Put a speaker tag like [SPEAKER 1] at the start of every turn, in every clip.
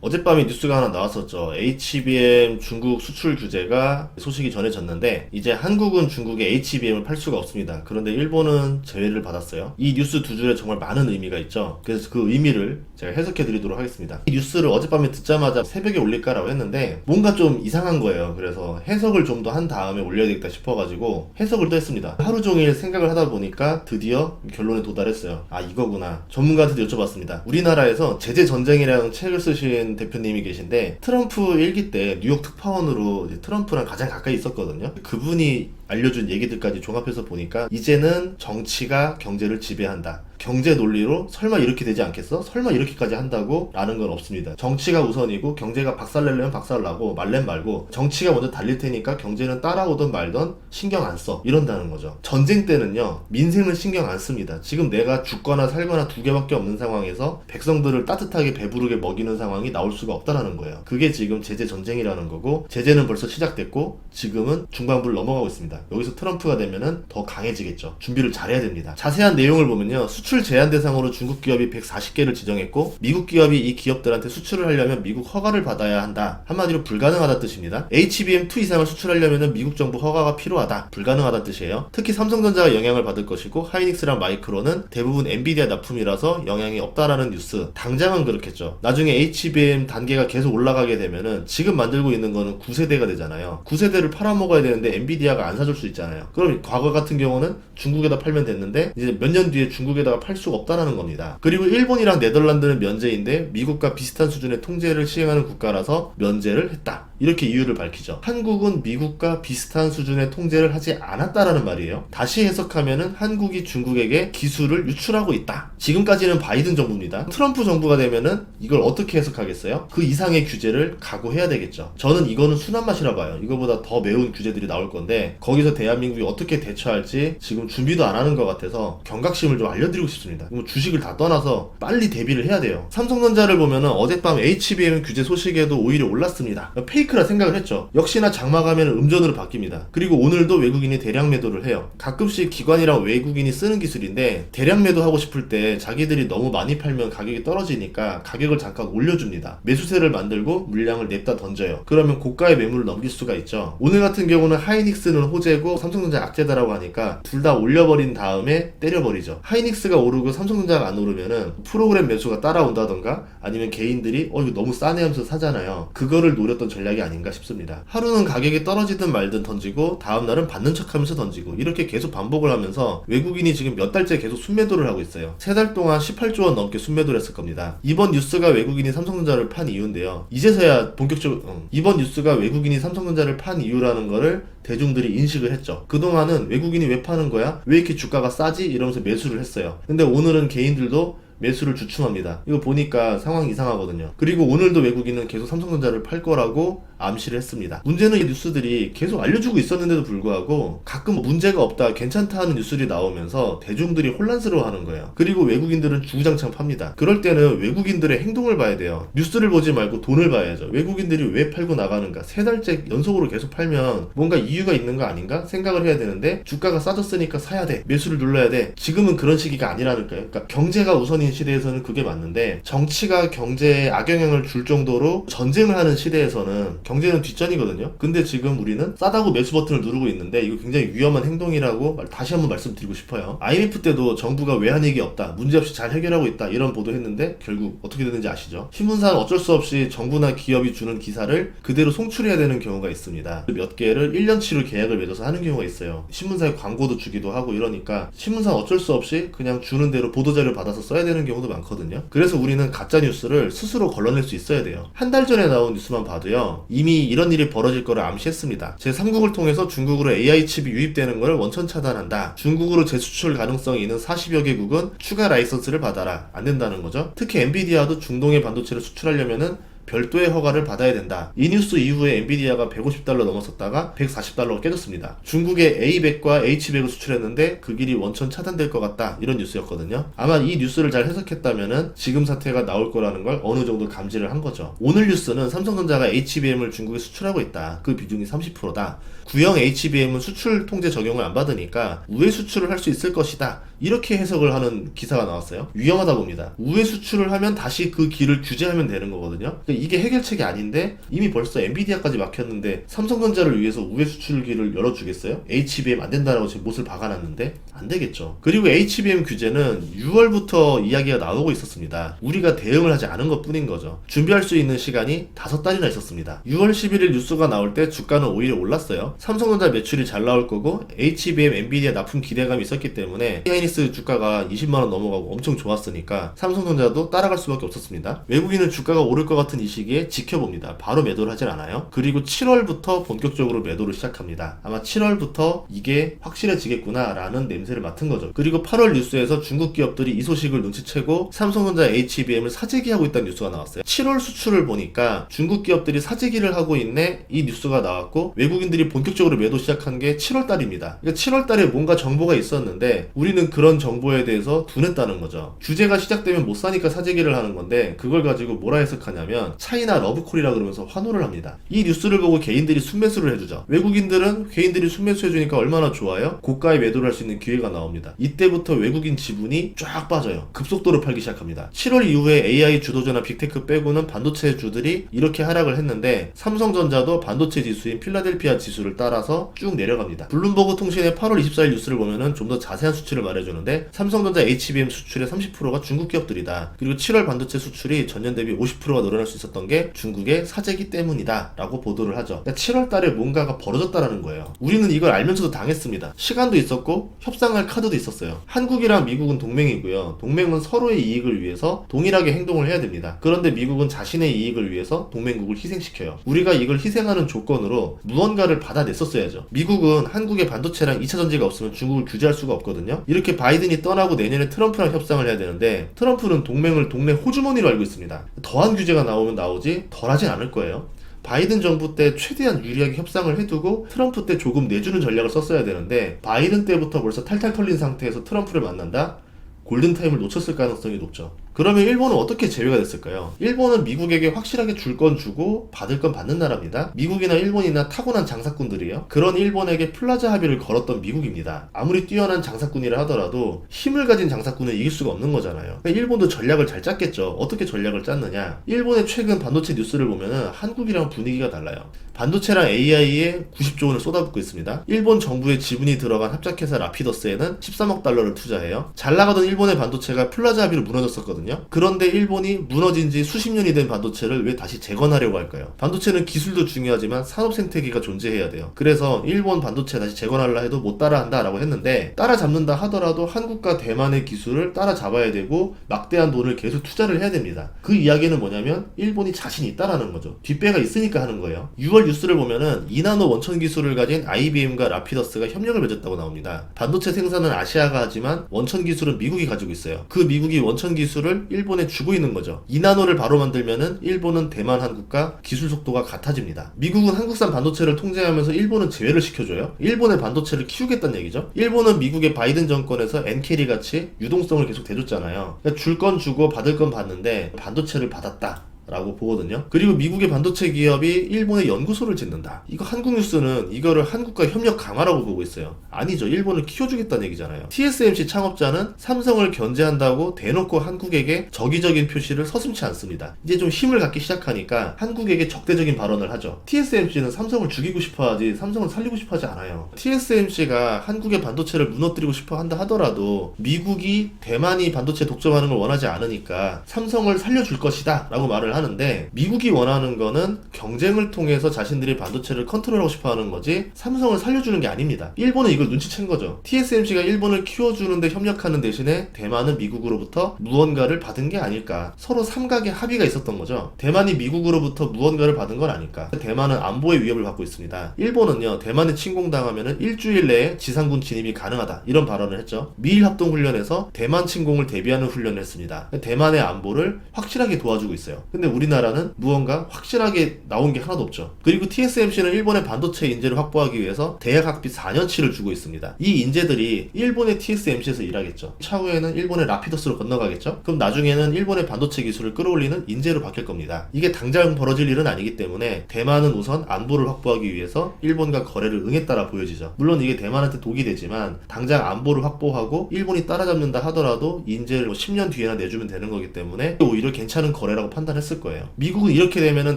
[SPEAKER 1] 어젯밤에 뉴스가 하나 나왔었죠. HBM 중국 수출 규제가 소식이 전해졌는데 이제 한국은 중국에 HBM을 팔 수가 없습니다. 그런데 일본은 제외를 받았어요. 이 뉴스 두 줄에 정말 많은 의미가 있죠. 그래서 그 의미를 제가 해석해 드리도록 하겠습니다. 이 뉴스를 어젯밤에 듣자마자 새벽에 올릴까라고 했는데 뭔가 좀 이상한 거예요. 그래서 해석을 좀 더 한 다음에 올려야 되겠다 싶어가지고 해석을 또 했습니다. 하루 종일 생각을 하다 보니까 드디어 결론에 도달했어요. 아, 이거구나. 전문가한테 여쭤봤습니다. 우리나라에서 제재 전쟁이라는 책을 쓰신 대표님이 계신데 트럼프 일기 때 뉴욕 특파원으로 트럼프랑 가장 가까이 있었거든요. 그분이 알려준 얘기들까지 종합해서 보니까 이제는 정치가 경제를 지배한다. 경제 논리로 설마 이렇게 되지 않겠어? 설마 이렇게까지 한다고? 라는 건 없습니다. 정치가 우선이고 경제가 박살내려면 박살나고 말렘 말고 정치가 먼저 달릴 테니까 경제는 따라오든 말든 신경 안 써. 이런다는 거죠. 전쟁 때는요. 민생을 신경 안 씁니다. 지금 내가 죽거나 살거나 두 개밖에 없는 상황에서 백성들을 따뜻하게 배부르게 먹이는 상황이 나올 수가 없다라는 거예요. 그게 지금 제재 전쟁이라는 거고 제재는 벌써 시작됐고 지금은 중반부를 넘어가고 있습니다. 여기서 트럼프가 되면은 더 강해지겠죠. 준비를 잘해야 됩니다. 자세한 내용을 보면요. 수출 제한 대상으로 중국 기업이 140개를 지정했고 미국 기업이 이 기업들한테 수출을 하려면 미국 허가를 받아야 한다. 한마디로 불가능하다 뜻입니다. HBM2 이상을 수출하려면 미국 정부 허가가 필요하다. 불가능하다 뜻이에요. 특히 삼성전자가 영향을 받을 것이고 하이닉스랑 마이크론은 대부분 엔비디아 납품이라서 영향이 없다라는 뉴스. 당장은 그렇겠죠. 나중에 HBM 단계가 계속 올라가게 되면은 지금 만들고 있는 거는 9세대가 되잖아요. 9세대를 팔아먹어야 되는데 엔비디아가 안 사줄 수 있잖아요. 그럼 과거 같은 경우는 중국에다 팔면 됐는데 이제 몇 년 뒤에 중국에다가 팔 수가 없다라는 겁니다. 그리고 일본이랑 네덜란드는 면제인데 미국과 비슷한 수준의 통제를 시행하는 국가라서 면제를 했다. 이렇게 이유를 밝히죠. 한국은 미국과 비슷한 수준의 통제를 하지 않았다라는 말이에요. 다시 해석하면은 한국이 중국에게 기술을 유출하고 있다. 지금까지는 바이든 정부입니다. 트럼프 정부가 되면은 이걸 어떻게 해석하겠어요? 그 이상의 규제를 각오해야 되겠죠. 저는 이거는 순한 맛이라 봐요. 이거보다 더 매운 규제들이 나올 건데 거기서 대한민국이 어떻게 대처할지 지금 준비도 안 하는 것 같아서 경각심을 좀 알려드리고 싶습니다. 주식을 다 떠나서 빨리 대비를 해야 돼요. 삼성전자를 보면은 어젯밤 HBM 규제 소식에도 오히려 올랐습니다. 페이크라 생각을 했죠. 역시나 장마가면 음전으로 바뀝니다. 그리고 오늘도 외국인이 대량 매도를 해요. 가끔씩 기관이랑 외국인이 쓰는 기술인데 대량 매도하고 싶을 때 자기들이 너무 많이 팔면 가격이 떨어지니까 가격을 잠깐 올려줍니다. 매수세를 만들고 물량을 냅다 던져요. 그러면 고가의 매물을 넘길 수가 있죠. 오늘 같은 경우는 하이닉스는 호재고 삼성전자 악재다라고 하니까 둘 다 올려버린 다음에 때려버리죠. 하이닉스가 오르고 삼성전자가 안 오르면은 프로그램 매수가 따라온다던가 아니면 개인들이 이거 너무 싸네 하면서 사잖아요. 그거를 노렸던 전략이 아닌가 싶습니다. 하루는 가격이 떨어지든 말든 던지고 다음날은 받는 척하면서 던지고 이렇게 계속 반복을 하면서 외국인이 지금 몇 달째 계속 순매도를 하고 있어요. 3달 동안 18조 원 넘게 순매도를 했을 겁니다. 이번 뉴스가 외국인이 삼성전자를 판 이유인데요. 이제서야 본격적으로 이번 뉴스가 외국인이 삼성전자를 판 이유라는 거를 대중들이 인식을 했죠. 그동안은 외국인이 왜 파는 거야? 왜 이렇게 주가가 싸지? 이러면서 매수를 했어요. 근데 오늘은 개인들도 매수를 주춤합니다. 이거 보니까 상황이 이상하거든요. 그리고 오늘도 외국인은 계속 삼성전자를 팔 거라고 암시를 했습니다. 문제는 이 뉴스들이 계속 알려주고 있었는데도 불구하고 가끔 문제가 없다, 괜찮다 하는 뉴스들이 나오면서 대중들이 혼란스러워하는 거예요. 그리고 외국인들은 주구장창 팝니다. 그럴 때는 외국인들의 행동을 봐야 돼요. 뉴스를 보지 말고 돈을 봐야죠. 외국인들이 왜 팔고 나가는가? 3달째 연속으로 계속 팔면 뭔가 이유가 있는 거 아닌가? 생각을 해야 되는데 주가가 싸졌으니까 사야 돼. 매수를 눌러야 돼. 지금은 그런 시기가 아니라는 거예요. 그러니까 경제가 우선인 시대에서는 그게 맞는데 정치가 경제에 악영향을 줄 정도로 전쟁을 하는 시대에서는 경제는 뒷전이거든요. 근데 지금 우리는 싸다고 매수 버튼을 누르고 있는데 이거 굉장히 위험한 행동이라고 다시 한번 말씀드리고 싶어요. IMF 때도 정부가 외환위기 없다, 문제없이 잘 해결하고 있다 이런 보도했는데 결국 어떻게 됐는지 아시죠? 신문사는 어쩔 수 없이 정부나 기업이 주는 기사를 그대로 송출해야 되는 경우가 있습니다. 몇 개를 1년치로 계약을 맺어서 하는 경우가 있어요. 신문사에 광고도 주기도 하고 이러니까 신문사는 어쩔 수 없이 그냥 주는 대로 보도자료 받아서 써야 되는 경우도 많거든요. 그래서 우리는 가짜뉴스를 스스로 걸러낼 수 있어야 돼요. 한 달 전에 나온 뉴스만 봐도요. 이미 이런 일이 벌어질 거를 암시했습니다. 제3국을 통해서 중국으로 AI 칩이 유입되는 것을 원천 차단한다. 중국으로 재수출 가능성이 있는 40여 개국은 추가 라이선스를 받아라. 안 된다는 거죠. 특히 엔비디아도 중동의 반도체를 수출하려면은 별도의 허가를 받아야 된다. 이 뉴스 이후에 엔비디아가 $150 넘었었다가 $140로 깨졌습니다. 중국에 A100과 H100을 수출했는데 그 길이 원천 차단될 것 같다. 이런 뉴스였거든요. 아마 이 뉴스를 잘 해석했다면은 지금 사태가 나올 거라는 걸 어느 정도 감지를 한 거죠. 오늘 뉴스는 삼성전자가 HBM을 중국에 수출하고 있다. 그 비중이 30%다. 구형 HBM은 수출 통제 적용을 안 받으니까 우회 수출을 할 수 있을 것이다. 이렇게 해석을 하는 기사가 나왔어요. 위험하다 봅니다. 우회 수출을 하면 다시 그 길을 규제하면 되는 거거든요. 그러니까 이게 해결책이 아닌데 이미 벌써 엔비디아까지 막혔는데 삼성전자를 위해서 우회 수출길을 열어주겠어요? HBM 안 된다라고 지금 못을 박아놨는데 안 되겠죠. 그리고 HBM 규제는 6월부터 이야기가 나오고 있었습니다. 우리가 대응을 하지 않은 것 뿐인 거죠. 준비할 수 있는 시간이 5달이나 있었습니다. 6월 11일 뉴스가 나올 때 주가는 오히려 올랐어요. 삼성전자 매출이 잘 나올 거고 HBM, 엔비디아 납품 기대감이 있었기 때문에 하이닉스 주가가 20만원 넘어가고 엄청 좋았으니까 삼성전자도 따라갈 수밖에 없었습니다. 외국인은 주가가 오를 것 같은 이 시기에 지켜봅니다. 바로 매도를 하진 않아요. 그리고 7월부터 본격적으로 매도를 시작합니다. 아마 7월부터 이게 확실해지겠구나 라는 냄새를 맡은 거죠. 그리고 8월 뉴스에서 중국 기업들이 이 소식을 눈치채고 삼성전자 HBM을 사재기하고 있다는 뉴스가 나왔어요. 7월 수출을 보니까 중국 기업들이 사재기를 하고 있네 이 뉴스가 나왔고 외국인들이 본격적으로 매도 시작한 게 7월 달입니다. 그러니까 7월 달에 뭔가 정보가 있었는데 우리는 그런 정보에 대해서 둔했다는 거죠. 규제가 시작되면 못 사니까 사재기를 하는 건데 그걸 가지고 뭐라 해석하냐면 차이나 러브콜이라 그러면서 환호를 합니다. 이 뉴스를 보고 개인들이 순매수를 해주죠. 외국인들은 개인들이 순매수해주니까 얼마나 좋아요? 고가에 매도를 할 수 있는 기회가 나옵니다. 이때부터 외국인 지분이 쫙 빠져요. 급속도로 팔기 시작합니다. 7월 이후에 AI 주도주나 빅테크 빼고는 반도체 주들이 이렇게 하락을 했는데 삼성전자도 반도체 지수인 필라델피아 지수를 따라서 쭉 내려갑니다. 블룸버그 통신의 8월 24일 뉴스를 보면은 좀 더 자세한 수치를 말해주는데 삼성전자 HBM 수출의 30%가 중국 기업들이다. 그리고 7월 반도체 수출이 전년 대비 50%가 늘어날 수 있었던 게 중국의 사재기 때문이다 라고 보도를 하죠. 그러니까 7월 달에 뭔가가 벌어졌다라는 거예요. 우리는 이걸 알면서도 당했습니다. 시간도 있었고 협상할 카드도 있었어요. 한국이랑 미국은 동맹이고요. 동맹은 서로의 이익을 위해서 동일하게 행동을 해야 됩니다. 그런데 미국은 자신의 이익을 위해서 동맹국을 희생시켜요. 우리가 이걸 희생하는 조건으로 무언가를 받아냈었어야죠. 미국은 한국의 반도체랑 2차 전지가 없으면 중국을 규제할 수가 없거든요. 이렇게 바이든이 떠나고 내년에 트럼프랑 협상을 해야 되는데 트럼프는 동맹을 동네 호주머니로 알고 있습니다. 더한 규제가 나오면 나오지 덜하진 않을 거예요. 바이든 정부 때 최대한 유리하게 협상을 해두고 트럼프 때 조금 내주는 전략을 썼어야 되는데 바이든 때부터 벌써 탈탈 털린 상태에서 트럼프를 만난다? 골든타임을 놓쳤을 가능성이 높죠. 그러면 일본은 어떻게 제외가 됐을까요? 일본은 미국에게 확실하게 줄 건 주고 받을 건 받는 나라입니다. 미국이나 일본이나 타고난 장사꾼들이요. 그런 일본에게 플라자 합의를 걸었던 미국입니다. 아무리 뛰어난 장사꾼이라 하더라도 힘을 가진 장사꾼은 이길 수가 없는 거잖아요. 일본도 전략을 잘 짰겠죠. 어떻게 전략을 짰느냐? 일본의 최근 반도체 뉴스를 보면은 한국이랑 분위기가 달라요. 반도체랑 AI에 90조 원을 쏟아붓고 있습니다. 일본 정부의 지분이 들어간 합작회사 라피더스에는 13억 달러를 투자해요. 잘 나가던 일본의 반도체가 플라자 합의로 무너졌었거든요. 그런데 일본이 무너진 지 수십 년이 된 반도체를 왜 다시 재건하려고 할까요? 반도체는 기술도 중요하지만 산업 생태계가 존재해야 돼요. 그래서 일본 반도체 다시 재건하려 해도 못 따라한다 라고 했는데 따라잡는다 하더라도 한국과 대만의 기술을 따라잡아야 되고 막대한 돈을 계속 투자를 해야 됩니다. 그 이야기는 뭐냐면 일본이 자신이 있다라는 거죠. 뒷배가 있으니까 하는 거예요. 6월 뉴스를 보면은 2나노 원천 기술을 가진 IBM과 라피더스가 협력을 맺었다고 나옵니다. 반도체 생산은 아시아가 하지만 원천 기술은 미국이 가지고 있어요. 그 미국이 원천 기술을 일본에 주고 있는 거죠. 2나노를 바로 만들면은 일본은 대만, 한국과 기술 속도가 같아집니다. 미국은 한국산 반도체를 통제하면서 일본은 제외를 시켜줘요. 일본의 반도체를 키우겠다는 얘기죠. 일본은 미국의 바이든 정권에서 엔캐리 같이 유동성을 계속 대줬잖아요. 그러니까 줄 건 주고 받을 건 받는데 반도체를 받았다 라고 보거든요. 그리고 미국의 반도체 기업이 일본에 연구소를 짓는다. 이거 한국 뉴스는 이거를 한국과 협력 강화라고 보고 있어요. 아니죠. 일본을 키워주겠다는 얘기잖아요. TSMC 창업자는 삼성을 견제한다고 대놓고 한국에게 적의적인 표시를 서슴지 않습니다. 이제 좀 힘을 갖기 시작하니까 한국에게 적대적인 발언을 하죠. TSMC는 삼성을 죽이고 싶어 하지 삼성을 살리고 싶어 하지 않아요. TSMC가 한국의 반도체를 무너뜨리고 싶어 한다 하더라도 미국이 대만이 반도체 독점하는 걸 원하지 않으니까 삼성을 살려줄 것이다 라고 말을 하는데 미국이 원하는 거는 경쟁을 통해서 자신들이 반도체를 컨트롤하고 싶어 하는 거지 삼성을 살려주는 게 아닙니다. 일본은 이걸 눈치챈 거죠. TSMC가 일본을 키워주는데 협력하는 대신에 대만은 미국으로부터 무언가를 받은 게 아닐까. 서로 삼각의 합의가 있었던 거죠. 대만이 미국으로부터 무언가를 받은 건 아닐까. 대만은 안보의 위협을 받고 있습니다. 일본은요, 대만에 침공당하면 일주일 내에 지상군 진입이 가능하다 이런 발언을 했죠. 미일 합동훈련에서 대만 침공을 대비하는 훈련을 했습니다. 대만의 안보를 확실하게 도와주고 있어요. 근데 우리나라는 무언가 확실하게 나온 게 하나도 없죠. 그리고 TSMC는 일본의 반도체 인재를 확보하기 위해서 대학 학비 4년치를 주고 있습니다. 이 인재들이 일본의 TSMC에서 일하겠죠. 차후에는 일본의 라피더스로 건너가겠죠. 그럼 나중에는 일본의 반도체 기술을 끌어올리는 인재로 바뀔 겁니다. 이게 당장 벌어질 일은 아니기 때문에 대만은 우선 안보를 확보하기 위해서 일본과 거래를 응했다라 보여지죠. 물론 이게 대만한테 독이 되지만 당장 안보를 확보하고 일본이 따라잡는다 하더라도 인재를 10년 뒤에나 내주면 되는 거기 때문에 오히려 괜찮은 거래라고 판단했을 거예요. 미국은 이렇게 되면은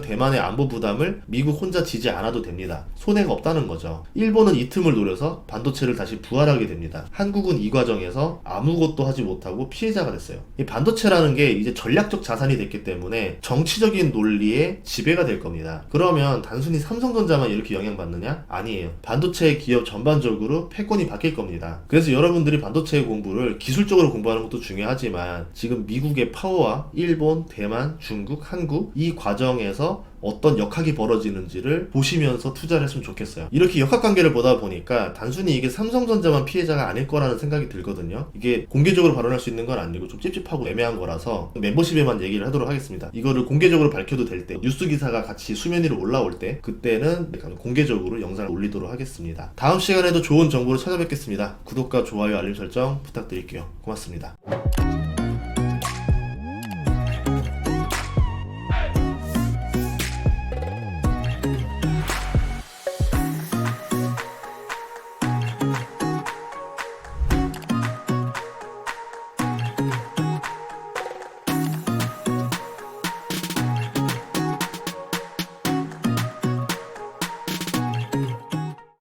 [SPEAKER 1] 대만의 안보 부담을 미국 혼자 지지 않아도 됩니다. 손해가 없다는 거죠. 일본은 이 틈을 노려서 반도체를 다시 부활하게 됩니다. 한국은 이 과정에서 아무것도 하지 못하고 피해자가 됐어요. 이 반도체라는 게 이제 전략적 자산이 됐기 때문에 정치적인 논리에 지배가 될 겁니다. 그러면 단순히 삼성전자만 이렇게 영향받느냐? 아니에요. 반도체 기업 전반적으로 패권이 바뀔 겁니다. 그래서 여러분들이 반도체 공부를 기술적으로 공부하는 것도 중요하지만 지금 미국의 파워와 일본, 대만, 중국, 한국 이 과정에서 어떤 역학이 벌어지는지를 보시면서 투자를 했으면 좋겠어요. 이렇게 역학관계를 보다 보니까 단순히 이게 삼성전자만 피해자가 아닐 거라는 생각이 들거든요. 이게 공개적으로 발언할 수 있는 건 아니고 좀 찝찝하고 애매한 거라서 멤버십에만 얘기를 하도록 하겠습니다. 이거를 공개적으로 밝혀도 될 때, 뉴스 기사가 같이 수면 위로 올라올 때 그때는 약간 공개적으로 영상을 올리도록 하겠습니다. 다음 시간에도 좋은 정보로 찾아뵙겠습니다. 구독과 좋아요, 알림 설정 부탁드릴게요. 고맙습니다.